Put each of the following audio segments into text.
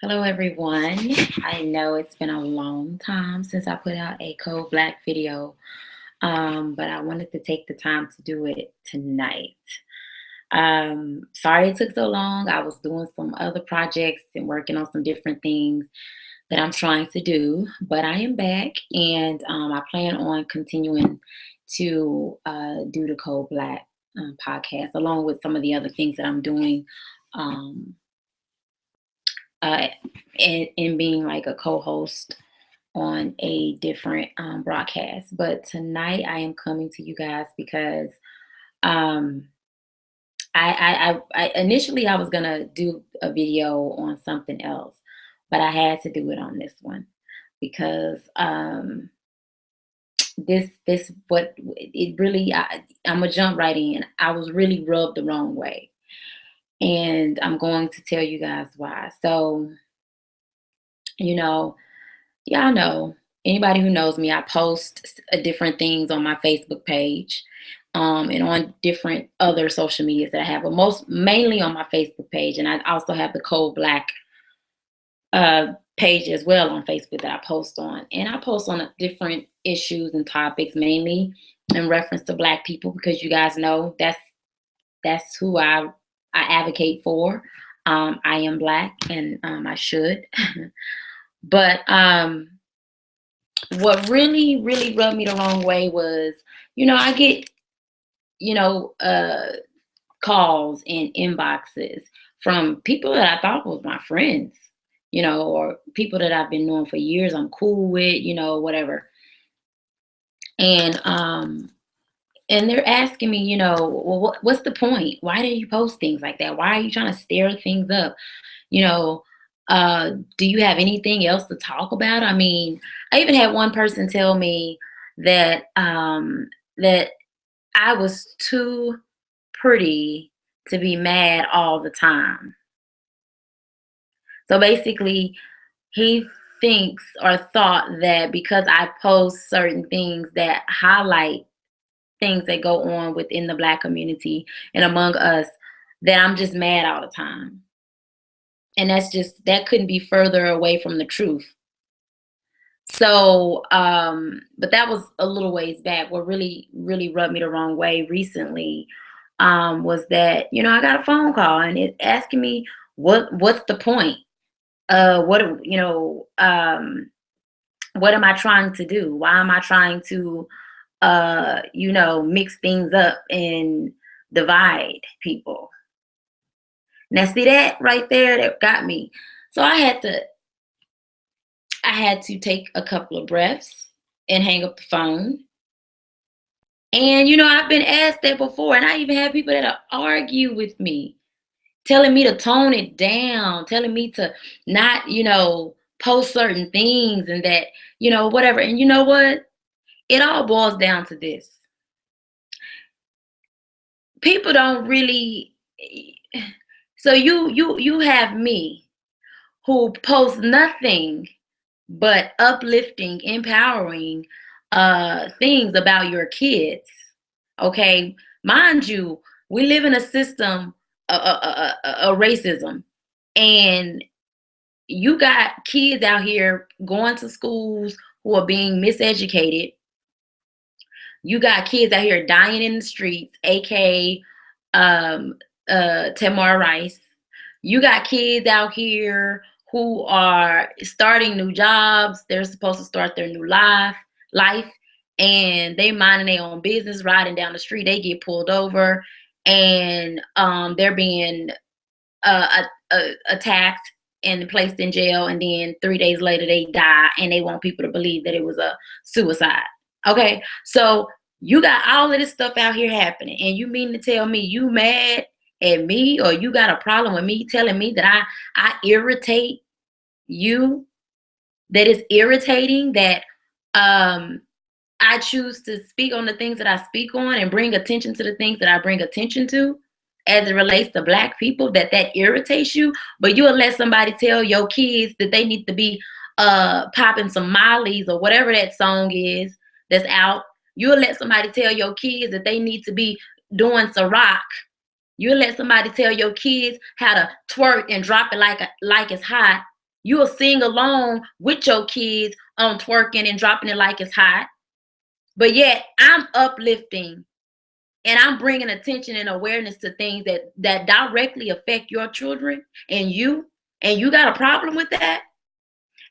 Hello, everyone. I know it's been a long time since I put out a Code Black video, but I wanted to take the time to do it tonight. Sorry it took so long. I was doing some other projects and working on some different things that I'm trying to do, but I am back and I plan on continuing to do the Code Black podcast along with some of the other things that I'm doing. Um, uh, and being like a co-host on a different broadcast. But tonight I am coming to you guys because um, I initially I was gonna do a video on something else, but I had to do it on this one because this what it really I'm gonna jump right in. I was really rubbed the wrong way, and I'm going to tell you guys why. So you know y'all know, anybody who knows me, I post different things on my Facebook page, and on different other social medias that I have, but most mainly on my Facebook page. And I also have the Code Black page as well on Facebook that I post on. And I post on different issues and topics, mainly in reference to Black people, because you guys know that's who I advocate for. I am Black, and I should. But what really rubbed me the wrong way was, I get, you know, uh, calls and inboxes from people that I thought was my friends, or people that I've been knowing for years, I'm cool with, whatever. And and they're asking me, well, what's the point? Why do you post things like that? Why are you trying to stir things up? You know, do you have anything else to talk about? I mean, I even had one person tell me that I was too pretty to be mad all the time. So basically, he thinks or thought that because I post certain things that highlight things that go on within the Black community and among us, that I'm just mad all the time. And that couldn't be further away from the truth. So, but that was a little ways back. What really rubbed me the wrong way recently was that, I got a phone call and it asking me what's the point? What am I trying to do? Why am I trying to mix things up and divide people? Now see that right there, that got me. So I had to take a couple of breaths and hang up the phone. And I've been asked that before, and I even had people that argue with me, telling me to tone it down, telling me to not, post certain things and that, whatever. And you know what? It all boils down to this. People don't really. So you have me, who posts nothing but uplifting, empowering things about your kids. Okay, mind you, we live in a system of racism, and you got kids out here going to schools who are being miseducated. You got kids out here dying in the streets, aka um, Tamar Rice. You got kids out here who are starting new jobs. They're supposed to start their new life, and they minding their own business, riding down the street. They get pulled over, and they're being attacked and placed in jail. And then 3 days later, they die, and they want people to believe that it was a suicide. Okay, so you got all of this stuff out here happening, and you mean to tell me you mad at me, or you got a problem with me telling me that I irritate you, that it's irritating that I choose to speak on the things that I speak on and bring attention to the things that I bring attention to as it relates to Black people, that irritates you, but you'll let somebody tell your kids that they need to be popping some Molly's or whatever that song is that's out. You'll let somebody tell your kids that they need to be doing Ciroc. You'll let somebody tell your kids how to twerk and drop it like it's hot. You'll sing along with your kids on twerking and dropping it like it's hot. But yet I'm uplifting and I'm bringing attention and awareness to things that directly affect your children and you got a problem with that.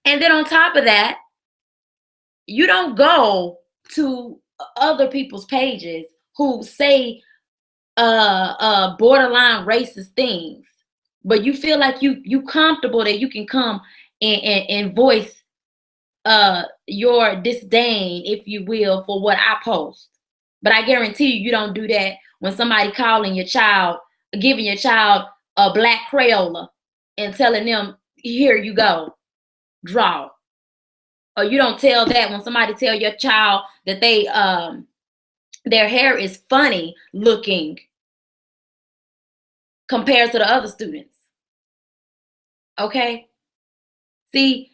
And then on top of that, you don't go to other people's pages who say borderline racist things, but you feel like you comfortable that you can come and voice your disdain, if you will, for what I post. But I guarantee you don't do that when somebody calling your child, giving your child a black Crayola and telling them, here you go, draw. Or you don't tell that when somebody tell your child that they their hair is funny looking compared to the other students. Okay? See,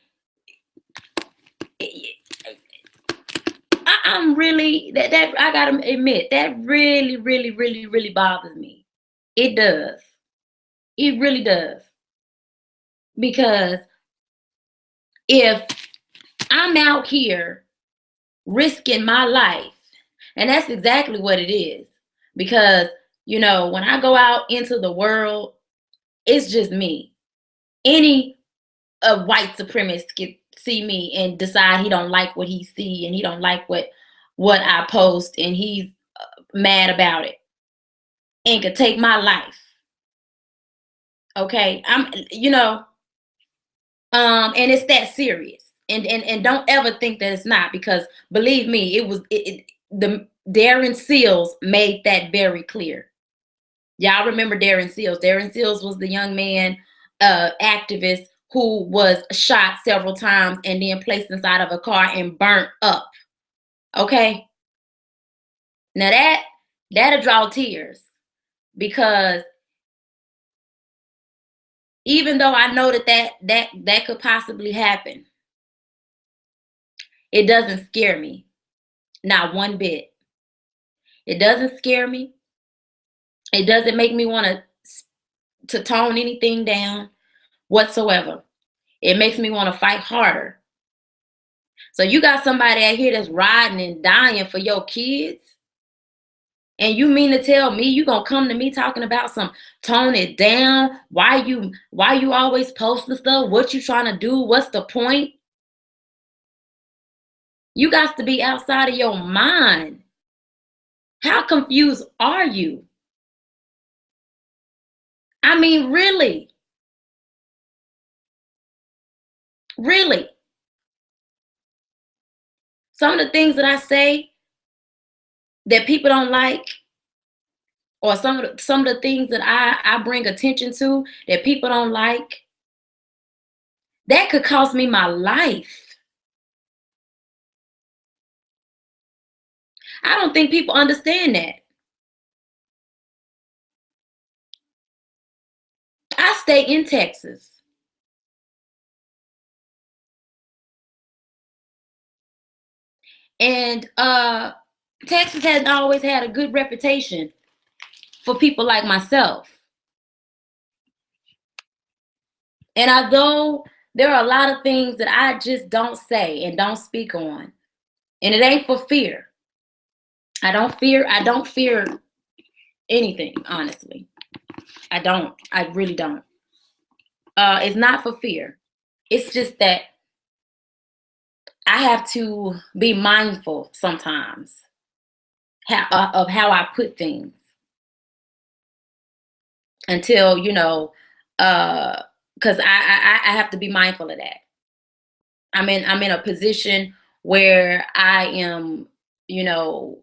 I'm really that I gotta admit that really bothers me. It does. It really does. Because if I'm out here risking my life, and that's exactly what it is. Because, you know, when I go out into the world, it's just me. Any white supremacist can see me and decide he don't like what he see and he don't like what I post and he's mad about it and could take my life. Okay, I'm, you know, and it's that serious. And don't ever think that it's not, because believe me, the Darren Seals made that very clear. Y'all remember Darren Seals? Darren Seals was the young man, activist who was shot several times and then placed inside of a car and burnt up. Okay. Now that'll draw tears, because even though I know that could possibly happen, it doesn't scare me. Not one bit. It doesn't scare me. It doesn't make me want to tone anything down whatsoever. It makes me want to fight harder. So you got somebody out here that's riding and dying for your kids, and you mean to tell me you gonna come to me talking about some tone it down? Why you always posting stuff? What you trying to do? What's the point? You got to be outside of your mind. How confused are you? I mean, really? Really? Some of the things that I say that people don't like, or some of the things that I bring attention to that people don't like, that could cost me my life. I don't think people understand that. I stay in Texas. And Texas has always had a good reputation for people like myself. And although there are a lot of things that I just don't say and don't speak on, and it ain't for fear. I don't fear anything, honestly. I really don't. It's not for fear. It's just that I have to be mindful sometimes of how I put things, until, you know, because I have to be mindful of that. I'm in a position where I am, you know,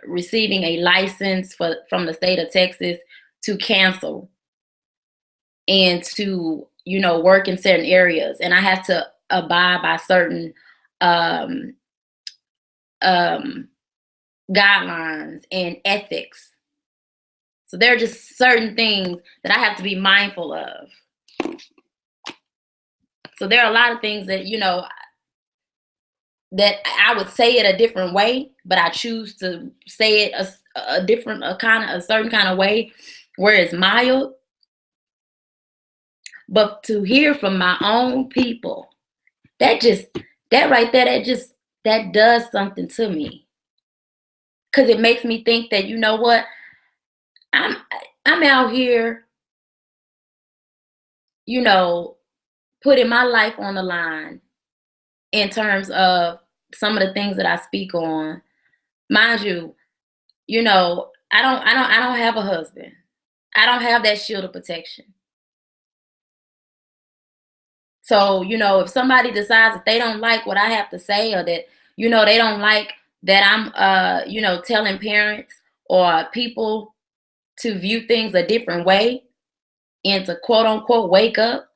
receiving a license from the state of Texas to cancel and to, you know, work in certain areas, and I have to abide by certain um, um, guidelines and ethics. So there are just certain things that I have to be mindful of. So there are a lot of things that, you know, that I would say it a different way, but I choose to say it a certain kind of way where it's mild. But to hear from my own people, that just, that right there, that does something to me. Cause it makes me think that, you know what, I'm I'm out here, you know, putting my life on the line in terms of some of the things that I speak on. Mind you, I don't have a husband. I don't have that shield of protection. So, if somebody decides that they don't like what I have to say, or that, they don't like that I'm telling parents or people to view things a different way and to quote unquote wake up,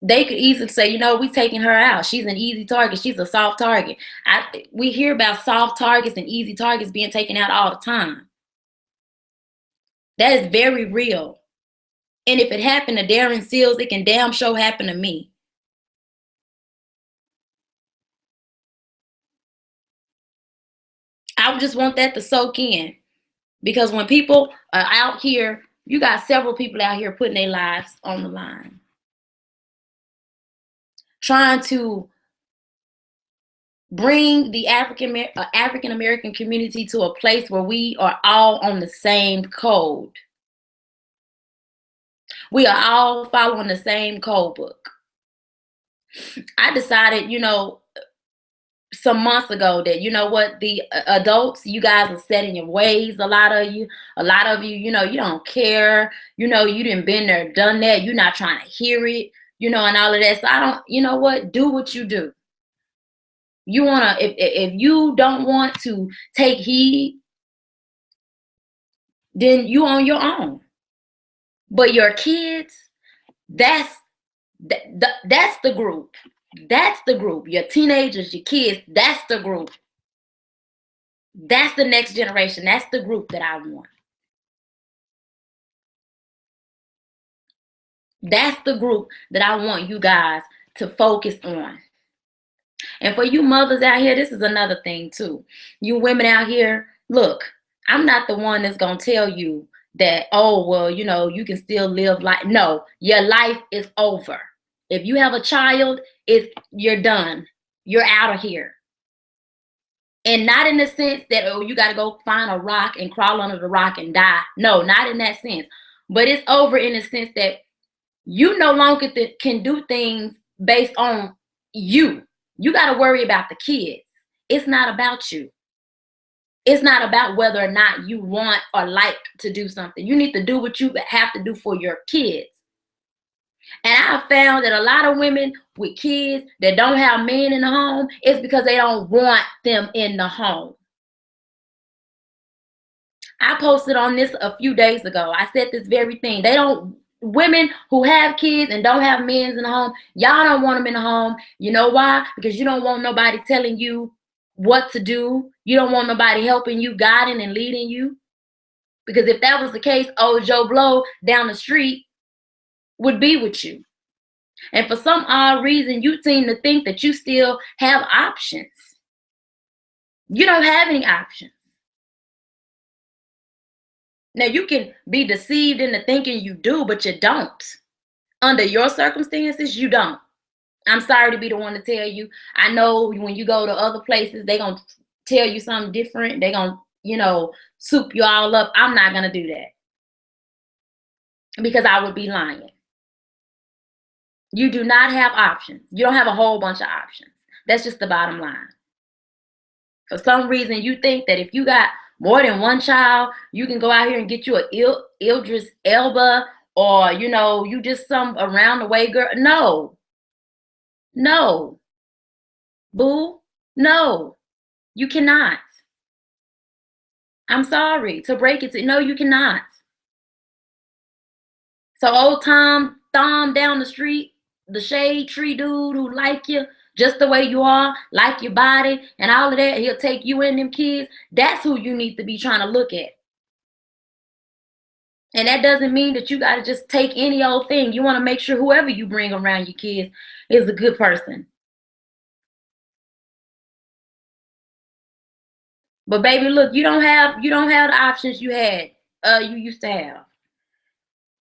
they could easily say, we taking her out. She's an easy target. She's a soft target. We hear about soft targets and easy targets being taken out all the time. That is very real. And if it happened to Darren Seals, it can damn sure happen to me. I just want that to soak in. Because when people are out here, you got several people out here putting their lives on the line, trying to bring the African American community to a place where we are all on the same code. We are all following the same code book. I decided, some months ago that, what, the adults, you guys are set in your ways. A lot of you, you don't care. You didn't been there, done that. You're not trying to hear it, and all of that. So I don't, what, do what you do. You want to, if you don't want to take heed, then you on your own. But your kids, that's the group. That's the group. Your teenagers, your kids, that's the group. That's the next generation. That's the group that I want. That's the group that I want you guys to focus on. And for you mothers out here, this is another thing too. You women out here, look, I'm not the one that's going to tell you that, oh, well, you can still live life. No, your life is over. If you have a child, you're done. You're out of here. And not in the sense that, oh, you got to go find a rock and crawl under the rock and die. No, not in that sense. But it's over in the sense that you no longer can do things based on you. You got to worry about the kids. It's not about you. It's not about whether or not you want or like to do something. You need to do what you have to do for your kids. And I found that a lot of women with kids that don't have men in the home, it's because they don't want them in the home. I posted on this a few days ago. I said this very thing. Women who have kids and don't have men in the home, y'all don't want them in the home. You know why? Because you don't want nobody telling you what to do. You don't want nobody helping you, guiding and leading you. Because if that was the case, old Joe Blow down the street would be with you. And for some odd reason, you seem to think that you still have options. You don't have any options. Now, you can be deceived into thinking you do, but you don't. Under your circumstances, you don't. I'm sorry to be the one to tell you. I know when you go to other places, they're going to tell you something different. They're going to, soup you all up. I'm not going to do that. Because I would be lying. You do not have options. You don't have a whole bunch of options. That's just the bottom line. For some reason, you think that if you got more than one child, you can go out here and get you a Idris Elba, or, you just some around the way girl. No, boo, no, you cannot. I'm sorry to break it to no, you cannot. So old Tom Thumb down the street, the shade tree dude who like you just the way you are, like your body and all of that, he'll take you and them kids. That's who you need to be trying to look at. And that doesn't mean that you got to just take any old thing. You want to make sure whoever you bring around your kids is a good person. But baby, look, you don't have the options you used to have.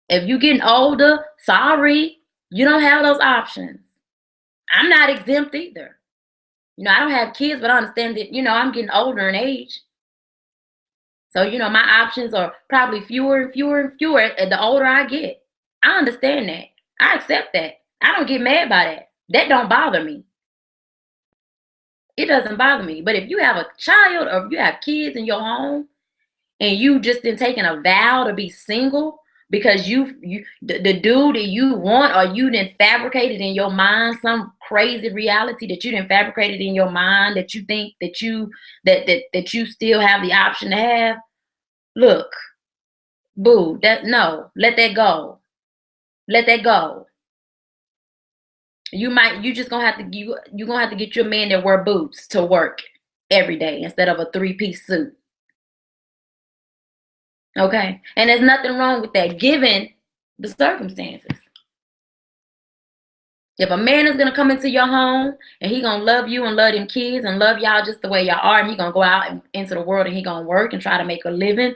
If you're getting older, sorry, you don't have those options. I'm not exempt either. I don't have kids, but I understand that, I'm getting older in age. So, my options are probably fewer and fewer and fewer the older I get. I understand that. I accept that. I don't get mad by that. That don't bother me. It doesn't bother me. But if you have a child or if you have kids in your home and you just been taking a vow to be single because the dude that you want, or you didn't fabricated in your mind some crazy reality that you didn't fabricated in your mind that you think that you still have the option to have. Look, boo, no, let that go. Let that go. You just gonna have to you gonna have to get you a man that wear boots to work every day instead of a 3-piece suit. Okay? And there's nothing wrong with that given the circumstances. If a man is gonna come into your home and he gonna love you and love them kids and love y'all just the way y'all are, and he gonna go out and into the world and he gonna work and try to make a living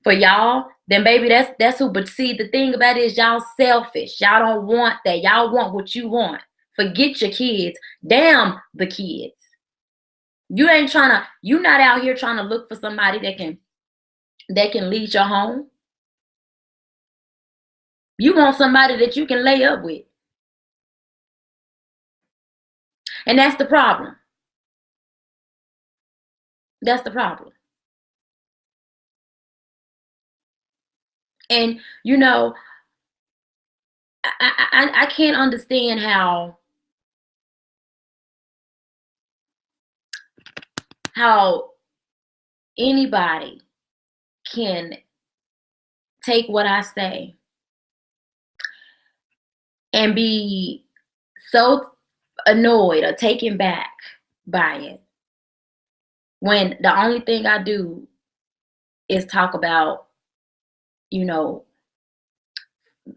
for y'all, then baby, that's who. But see, the thing about it is y'all selfish. Y'all don't want that. Y'all want what you want. Forget your kids. Damn the kids. You not out here trying to look for somebody that can lead your home. You want somebody that you can lay up with. And that's the problem. That's the problem. And I can't understand how anybody can take what I say and be so annoyed or taken back by it when the only thing I do is talk about,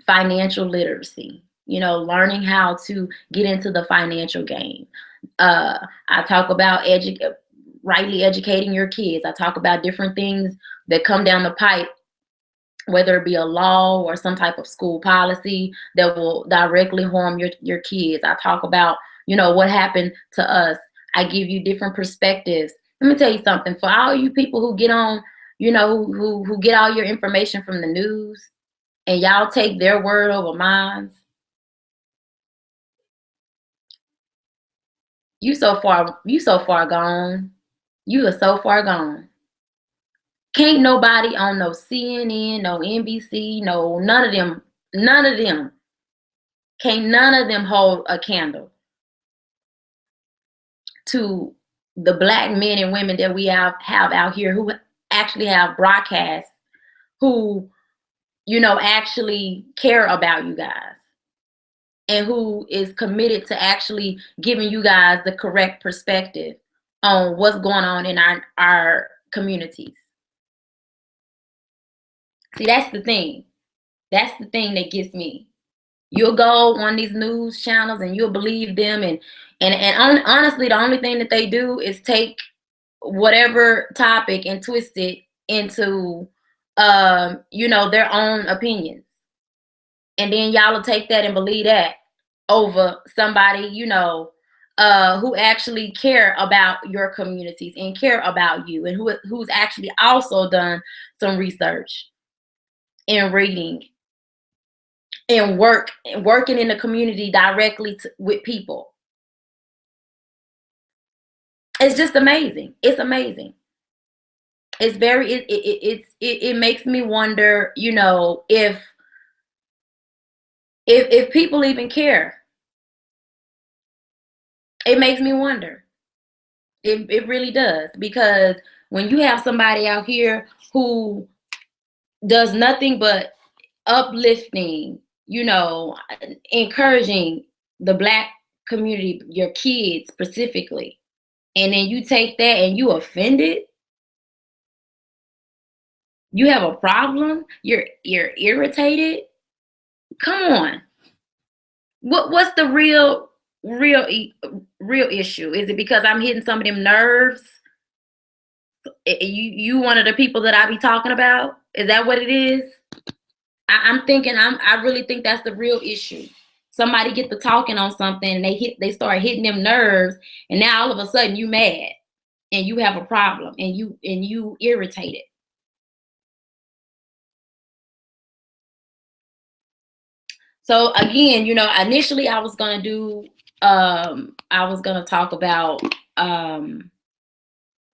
financial literacy, learning how to get into the financial game. I talk about rightly educating your kids. I talk about different things that come down the pipe, whether it be a law or some type of school policy that will directly harm your kids. I talk about, what happened to us. I give you different perspectives. Let me tell you something. For all you people who get on, who get all your information from the news and y'all take their word over mine, you so far gone. You are so far gone. Can't nobody on no CNN, no NBC, no none of them, can't none of them hold a candle to the Black men and women that we have out here who actually have broadcasts, who, actually care about you guys, and who is committed to actually giving you guys the correct perspective on what's going on in our communities. See, that's the thing. That's the thing that gets me. You'll go on these news channels and you'll believe them, and honestly, the only thing that they do is take whatever topic and twist it into their own opinions. And then y'all will take that and believe that over somebody, who actually care about your communities and care about you, and who's actually also done some research and reading and working in the community directly with people. It's just amazing. It's amazing. It's very it makes me wonder, if people even care. It makes me wonder. It really does, because when you have somebody out here who does nothing but uplifting, encouraging the Black community, your kids specifically, and then you take that and you offended, you have a problem, you're irritated. Come on. What's the real issue? Is it because I'm hitting some of them nerves? You one of the people that I be talking about? Is that what it is? I'm thinking, I really think that's the real issue. Somebody get to talking on something and they start hitting them nerves, and now all of a sudden you mad and you have a problem and you irritated. So again, you know, initially I was gonna talk about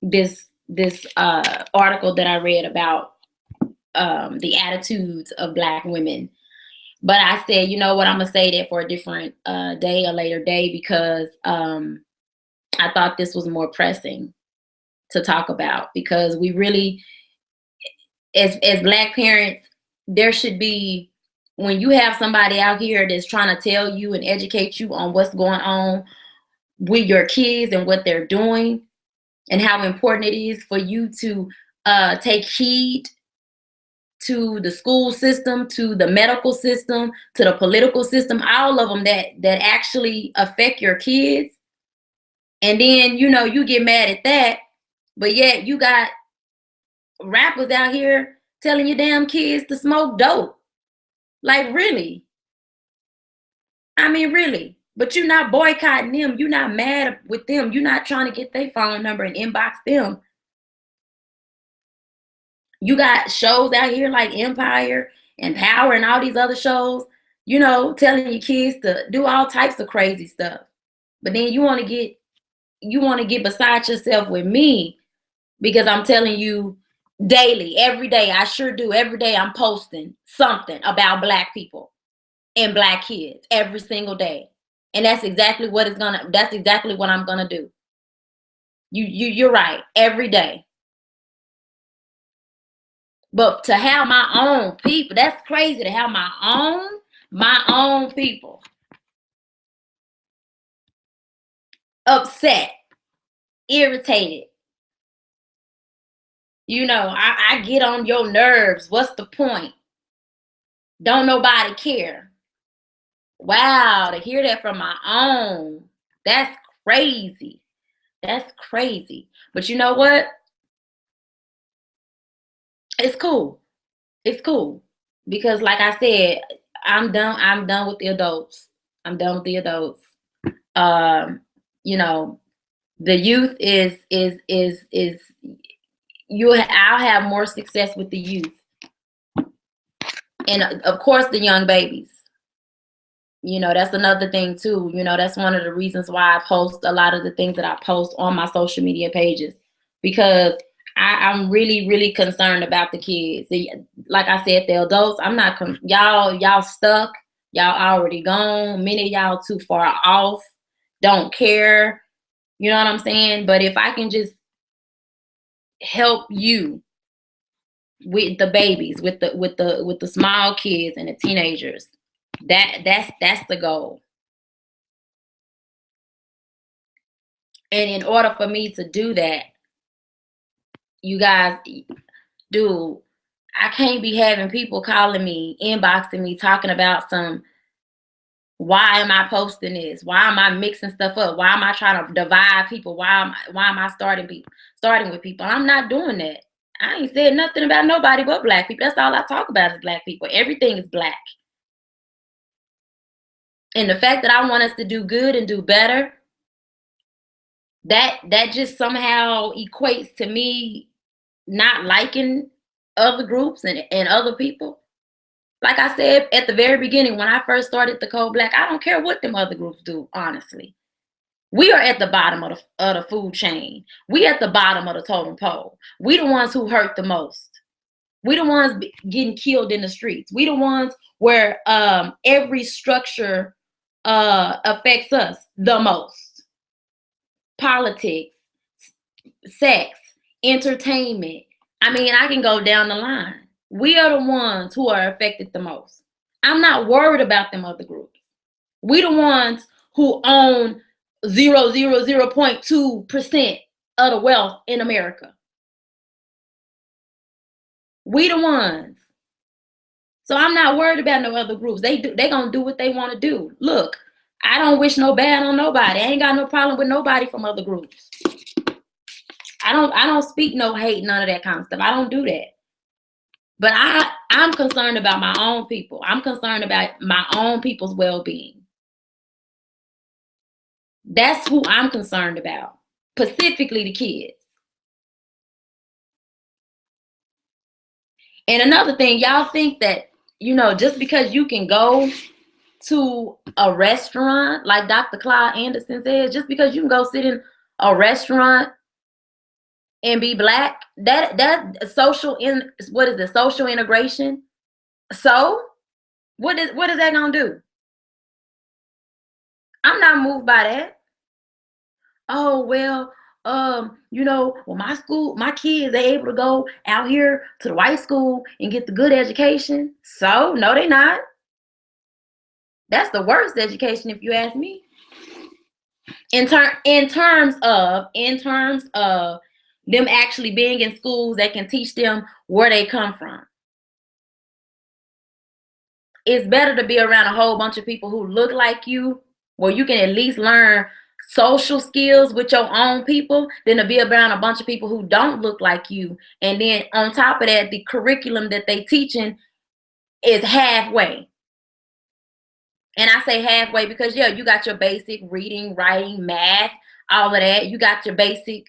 this article that I read about the attitudes of Black women. But I said, you know what, I'm gonna say that for a different day, a later day, because I thought this was more pressing to talk about, because we really, as Black parents, there should be, when you have somebody out here that's trying to tell you and educate you on what's going on with your kids and what they're doing and how important it is for you to take heed to the school system, to the medical system, to the political system, all of them that actually affect your kids. And then, you know, you get mad at that, but yet you got rappers out here telling your damn kids to smoke dope. Like, really? I mean, really? But you're not boycotting them. You're not mad with them. You're not trying to get their phone number and inbox them. You got shows out here like Empire and Power and all these other shows, you know, telling your kids to do all types of crazy stuff. But then you want to get beside yourself with me, because I'm telling you daily, every day, I sure do. Every day I'm posting something about Black people and Black kids every single day. And that's exactly what I'm gonna do. You're right, every day. But to have my own people, that's crazy, to have my own people upset, irritated. You know, I get on your nerves. What's the point? Don't nobody care. Wow, to hear that from my own, that's crazy. That's crazy. But you know what? It's cool. It's cool. Because like I said, I'm done with the adults. I'm done with the adults. You know, the youth I'll have more success with the youth. And of course the young babies. You know, that's another thing too. You know, that's one of the reasons why I post a lot of the things that I post on my social media pages, because I'm really, really concerned about the kids. Like I said, the adults, I'm not, y'all stuck. Y'all already gone. Many of y'all too far off. Don't care. You know what I'm saying? But if I can just help you with the babies, with the small kids and the teenagers, that's the goal. And in order for me to do that, you guys, dude, I can't be having people calling me, inboxing me, talking about why am I posting this? Why am I mixing stuff up? Why am I trying to divide people? Why am I starting with people? I'm not doing that. I ain't said nothing about nobody but Black people. That's all I talk about is Black people. Everything is Black. And the fact that I want us to do good and do better, that just somehow equates to me not liking other groups and other people. Like I said at the very beginning, when I first started the Code Black, I don't care what them other groups do, honestly. We are at the bottom of the food chain. We at the bottom of the totem pole. We the ones who hurt the most. We the ones getting killed in the streets. We the ones where every structure affects us the most. Politics, sex, entertainment. I mean, I can go down the line. We are the ones who are affected the most. I'm not worried about them other groups. We the ones who own 0.2% of the wealth in America. We the ones. So I'm not worried about no other groups. They gonna do what they want to do. Look, I don't wish no bad on nobody. I ain't got no problem with nobody from other groups. I don't speak no hate, none of that kind of stuff. I don't do that. But I'm concerned about my own people. I'm concerned about my own people's well-being. That's who I'm concerned about, specifically the kids. And another thing, y'all think that, just because you can go to a restaurant, like Dr. Clyde Anderson said, just because you can go sit in a restaurant and be Black, that social integration. So what is that gonna do? I'm not moved by that. Oh, well, well, my kids, they able to go out here to the white school and get the good education. So no, they not. That's the worst education, if you ask me. In terms of them actually being in schools that can teach them where they come from. It's better to be around a whole bunch of people who look like you, where you can at least learn social skills with your own people, than to be around a bunch of people who don't look like you. And then on top of that, the curriculum that they teaching is halfway. And I say halfway because, yeah, you got your basic reading, writing, math, all of that. You got your basic,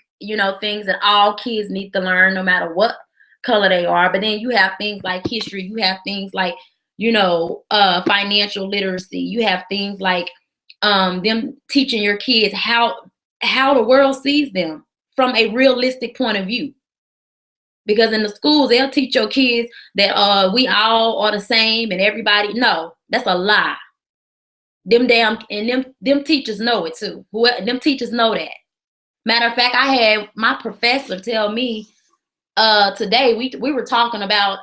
things that all kids need to learn no matter what color they are. But then you have things like history. You have things like, financial literacy. You have things like them teaching your kids how the world sees them from a realistic point of view. Because in the schools, they'll teach your kids that we all are the same and everybody. No, that's a lie. Them teachers know it too. Them teachers know that. Matter of fact, I had my professor tell me today, we were talking about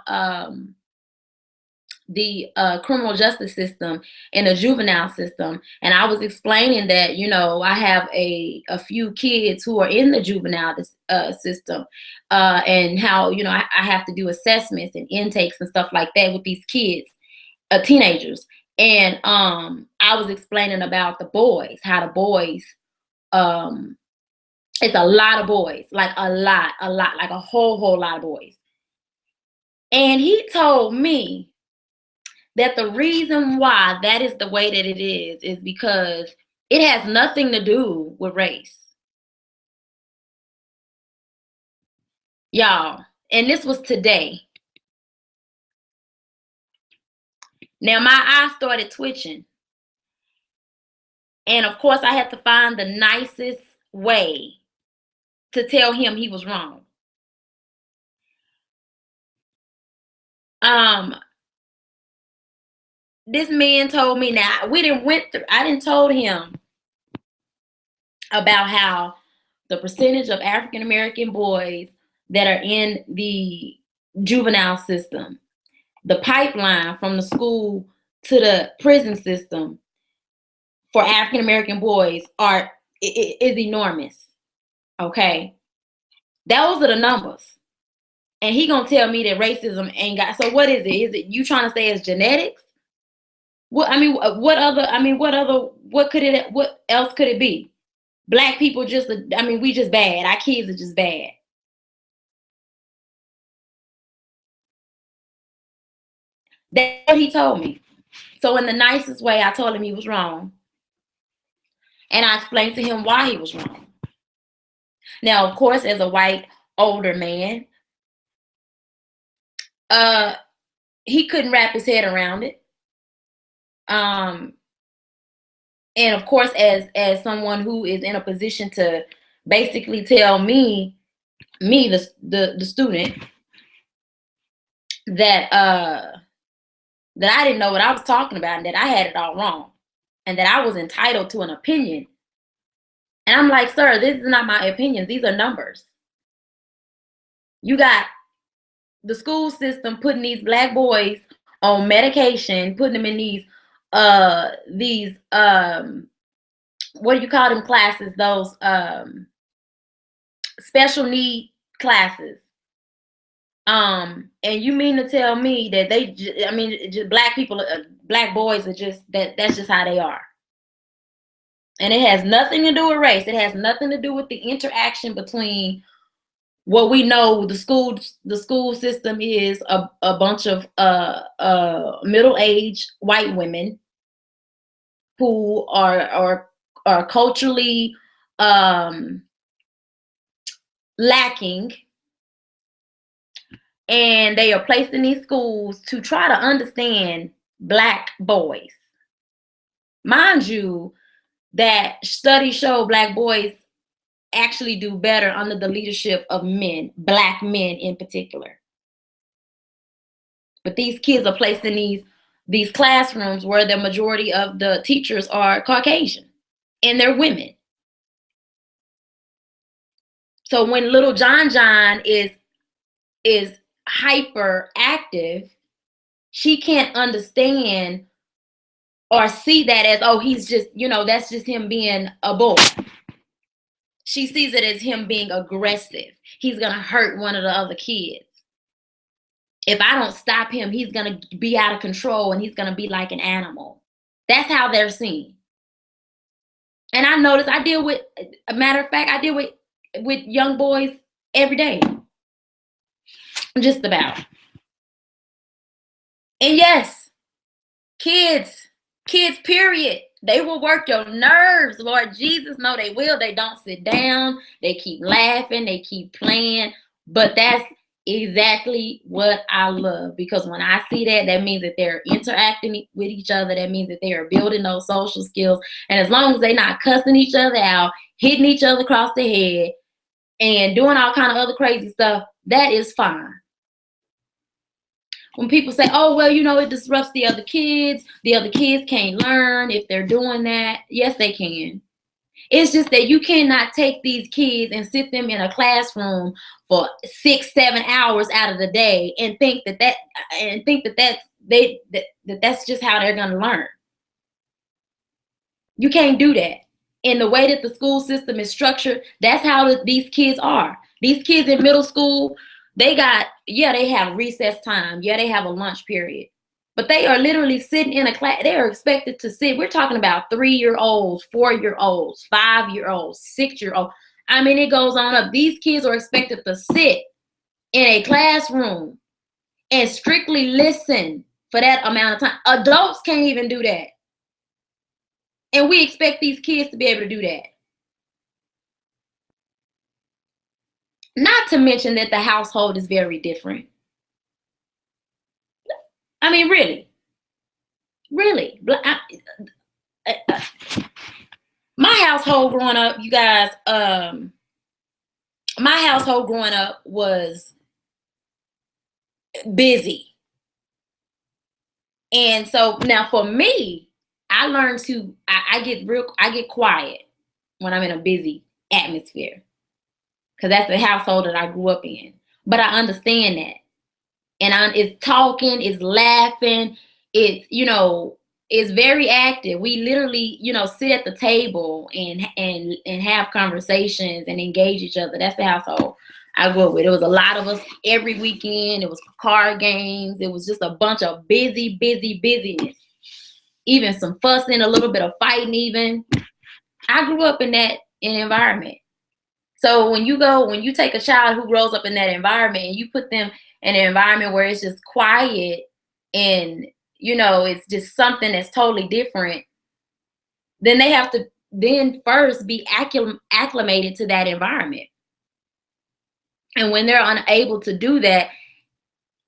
the criminal justice system and the juvenile system, and I was explaining that I have a few kids who are in the juvenile system, and how I have to do assessments and intakes and stuff like that with these kids, teenagers. And I was explaining about the boys, how the boys, it's a lot of boys, like a lot, like a whole lot of boys. And he told me that the reason why that is the way that it is because it has nothing to do with race. Y'all, and this was today. Now my eye started twitching. And of course, I had to find the nicest way to tell him he was wrong. This man told me, now I didn't told him about how the percentage of African American boys that are in the juvenile system, the pipeline from the school to the prison system for African American boys is enormous. Okay, those are the numbers. And he gonna tell me that racism ain't got. So what is it? Is it you trying to say it's genetics? What what else could it be? Black people we just bad. Our kids are just bad. That's what he told me. So in the nicest way, I told him he was wrong. And I explained to him why he was wrong. Now, of course, as a white older man, he couldn't wrap his head around it. And of course, as someone who is in a position to basically tell me the student, that I didn't know what I was talking about, and that I had it all wrong, and that I was entitled to an opinion. And I'm like, sir, this is not my opinion. These are numbers. You got the school system putting these Black boys on medication, putting them in these what do you call them classes? Those special need classes. And you mean to tell me that just Black people, Black boys are just that's just how they are. And it has nothing to do with race. It has nothing to do with the interaction between what we know, the school system is a bunch of middle-aged white women who are culturally um, lacking, and they are placed in these schools to try to understand Black boys. Mind you, that studies show Black boys actually do better under the leadership of men, Black men in particular. But these kids are placed in these classrooms where the majority of the teachers are Caucasian and they're women. So when little John is hyperactive, she can't understand or see that as, oh, he's just, that's just him being a boy. She sees it as him being aggressive. He's gonna hurt one of the other kids. If I don't stop him, he's gonna be out of control and he's gonna be like an animal. That's how they're seen. And I notice I deal with, a matter of fact, I deal with young boys every day. Just about. And yes, kids, period. They will work your nerves, Lord Jesus. No, they will. They don't sit down. They keep laughing. They keep playing. But that's exactly what I love, because when I see that, that means that they're interacting with each other. That means that they are building those social skills. And as long as they're not cussing each other out, hitting each other across the head, and doing all kind of other crazy stuff, that is fine. When people say, oh, well, it disrupts the other kids can't learn if they're doing that. Yes, they can. It's just that you cannot take these kids and sit them in a classroom for 6-7 hours out of the day and think that's just how they're going to learn. You can't do that. In the way that the school system is structured, that's how these kids are. These kids in middle school, they have recess time. Yeah, they have a lunch period. But they are literally sitting in a class. They are expected to sit. We're talking about 3-year-olds, 4-year-olds, 5-year-olds, 6-year-olds. I mean, it goes on up. These kids are expected to sit in a classroom and strictly listen for that amount of time. Adults can't even do that. And we expect these kids to be able to do that. Not to mention that the household is very different. I mean, really. My household growing up, you guys, my household growing up was busy. And so now for me, I learned I get quiet when I'm in a busy atmosphere, because that's the household that I grew up in. But I understand that. And it's talking, it's laughing, it's very active. We literally, sit at the table and have conversations and engage each other. That's the household I grew up with. It was a lot of us every weekend. It was card games. It was just a bunch of busyness. Even some fussing, a little bit of fighting even. I grew up in that environment. So when you take a child who grows up in that environment and you put them in an environment where it's just quiet and, it's just something that's totally different, then they have to first be acclimated to that environment. And when they're unable to do that,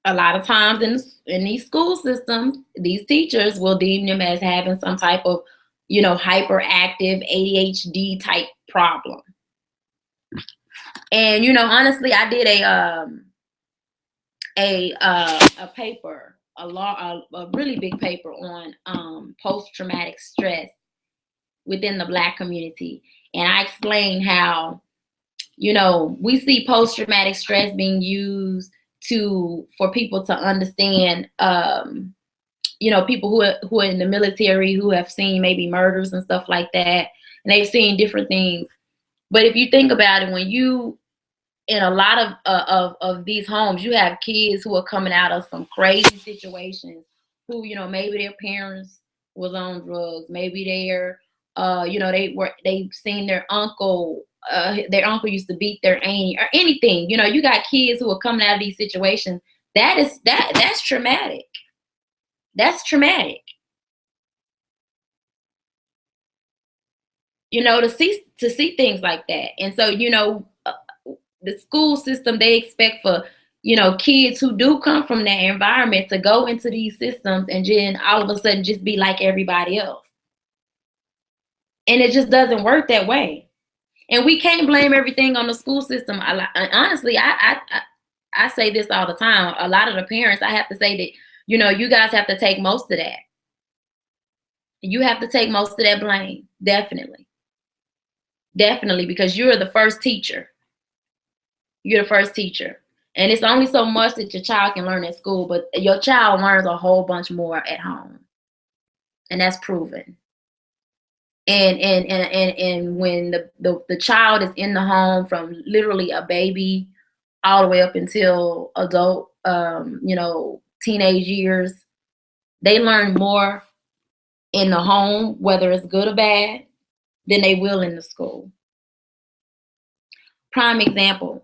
a lot of times in these school systems, these teachers will deem them as having some type of, hyperactive ADHD type problem. And, honestly, I did a paper, a really big paper on post-traumatic stress within the Black community. And I explained how, we see post-traumatic stress being used for people to understand, people who are in the military, who have seen maybe murders and stuff like that, and they've seen different things. But if you think about it, when you, in a lot of these homes, you have kids who are coming out of some crazy situations, who, maybe their parents was on drugs, maybe they've seen their uncle their uncle used to beat their auntie or anything. You know, you got kids who are coming out of these situations. That's traumatic. That's traumatic. You know, to see things like that. And so, you know, the school system, they expect for, you know, kids who do come from that environment to go into these systems and then all of a sudden just be like everybody else. And it just doesn't work that way. And we can't blame everything on the school system. Honestly, I say this all the time. A lot of the parents, I have to say that, you know, you guys have to take most of that. You have to take most of that blame. Definitely. Definitely, because you're the first teacher. You're the first teacher. And it's only so much that your child can learn at school, but your child learns a whole bunch more at home. And that's proven. And when the child is in the home from literally a baby all the way up until adult, you know, teenage years, they learn more in the home, whether it's good or bad, than they will in the school. Prime example,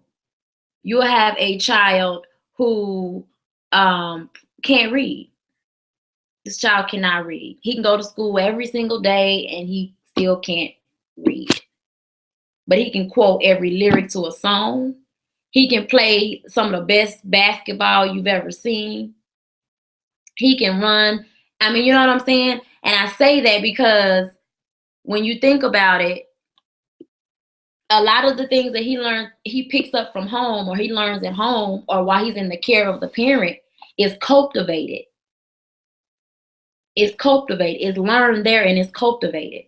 you'll have a child who can't read. This child cannot read. He can go to school every single day and he still can't read. But he can quote every lyric to a song. He can play some of the best basketball you've ever seen. He can run. I mean, you know what I'm saying? And I say that because when you think about it, a lot of the things that he learns, he picks up from home, or he learns at home, or while he's in the care of the parent, is cultivated. It's cultivated. It's learned there and it's cultivated.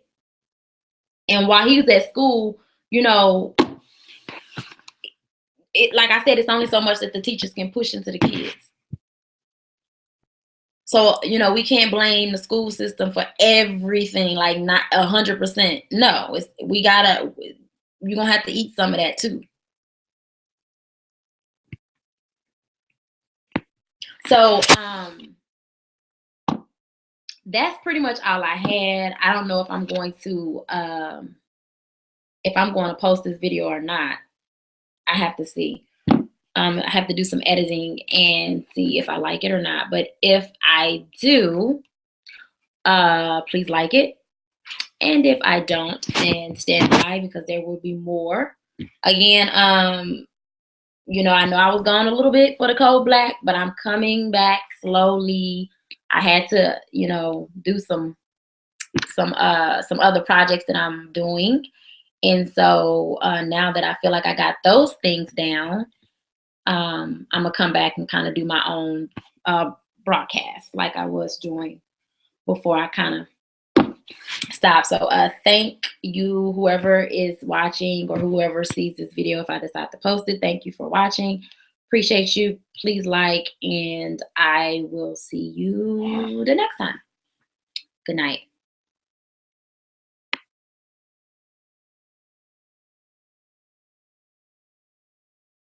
And while he's at school, you know, like I said, it's only so much that the teachers can push into the kids. So, you know, we can't blame the school system for everything, like not 100%. No, you're gonna have to eat some of that too. So that's pretty much all I had. I don't know if I'm going to post this video or not. I have to see. I have to do some editing and see if I like it or not. But if I do, please like it. And if I don't, then stand by, because there will be more. Again, you know I was gone a little bit for the Code Black, but I'm coming back slowly. I had to, you know, do some other projects that I'm doing. And so now that I feel like I got those things down, I'm gonna come back and kind of do my own broadcast like I was doing before I kind of stopped. So thank you, whoever is watching or whoever sees this video. If I decide to post it, thank you for watching. Appreciate you. Please like, and I will see you the next time. Good night.